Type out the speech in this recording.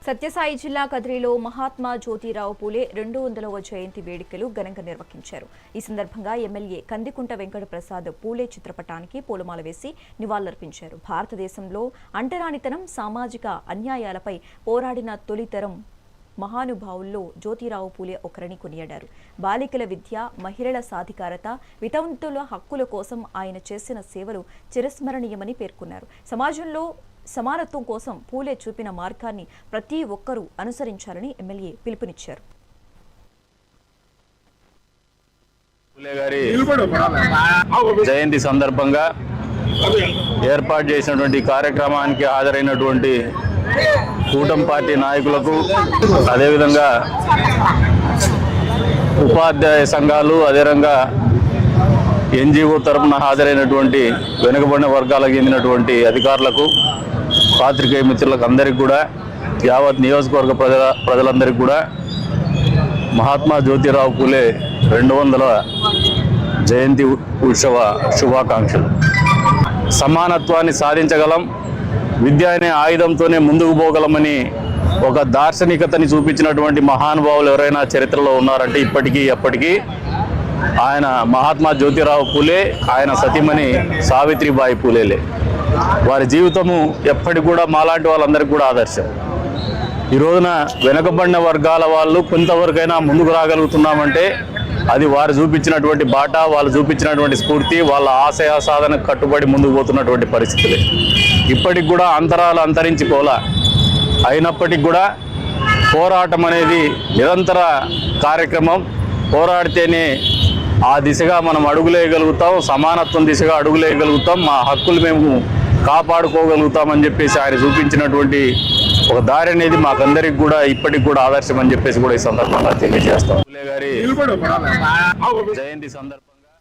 సత్యసాయి జిల్లా కదిరిలో మహాత్మా జ్యోతిరావు పూలే 200వ జయంతి వేడుకలు ఘనంగా నిర్వహించారు. ఈ సందర్భంగా ఎమ్మెల్యే కందికుంట వెంకట ప్రసాద్ పూలే చిత్రపటానికి పూలమాల వేసి నివాళులర్పించారు. భారతదేశంలో అంటరానితనం, సామాజిక అన్యాయాలపై పోరాడిన తొలితరం మహానుభావుల్లో జ్యోతిరావు పూలే ఒకరిని కొనియాడారు. బాలికల విద్య, మహిళల సాధికారత, వితంతుల హక్కుల కోసం ఆయన చేసిన సేవలు చిరస్మరణీయమని పేర్కొన్నారు. సమాజంలో సమానత్వం కోసం పూలే చూపిన మార్గాన్ని ప్రతి ఒక్కరూ అనుసరించాలని ఎమ్మెల్యే పిలుపునిచ్చారు. పూలే గారి జయంతి సందర్భంగా ఏర్పాటు చేసినటువంటి కార్యక్రమానికి హాజరైనటువంటి కూటమి పార్టీ నాయకులకు, అదేవిధంగా ఉపాధ్యాయ సంఘాలు, అదేవిధంగా ఎన్జిఓ తరఫున హాజరైనటువంటి వెనుకబడిన వర్గాలకు చెందినటువంటి అధికారులకు, పాత్రికేయ మిత్రులకు అందరికీ కూడా, యావత్ నియోజకవర్గ ప్రజలందరికీ కూడా మహాత్మా జ్యోతిరావు పూలే 200వ జయంతి ఉత్సవ శుభాకాంక్షలు. సమానత్వాన్ని సాధించగలం, విద్య అనే ఆయుధంతోనే ముందుకు పోగలమని ఒక దార్శనికతని చూపించినటువంటి మహానుభావులు ఎవరైనా చరిత్రలో ఉన్నారంటే ఇప్పటికీ ఎప్పటికీ ఆయన మహాత్మా జ్యోతిరావు పూలే, ఆయన సతీమణి సావిత్రిబాయి పూలేలే. వారి జీవితము ఎప్పటికి కూడా మాలాంటి వాళ్ళందరికీ కూడా ఆదర్శం. ఈ రోజున వెనుకబడిన వర్గాల వాళ్ళు కొంతవరకైనా ముందుకు రాగలుగుతున్నామంటే అది వారు చూపించినటువంటి బాట, వాళ్ళు చూపించినటువంటి స్ఫూర్తి, వాళ్ళ ఆశయ సాధనకు కట్టుబడి ముందుకు పోతున్నటువంటి పరిస్థితులే. ఇప్పటికి కూడా అంతరాలు అంతరించిపోలా. అయినప్పటికీ కూడా పోరాటం అనేది నిరంతర కార్యక్రమం. పోరాడితేనే ఆ దిశగా మనం అడుగులేయగలుగుతాం, సమానత్వం దిశగా అడుగులేయగలుగుతాం, మా హక్కులు మేము కాపాడుకోగలుగుతామని చెప్పేసి ఆయన చూపించినటువంటి ఒక దారి అనేది మాకందరికి కూడా ఇప్పటికి కూడా ఆదర్శం అని చెప్పేసి కూడా ఈ సందర్భంగా తెలియజేస్తాం. పూలే గారి జయంతి సందర్భంగా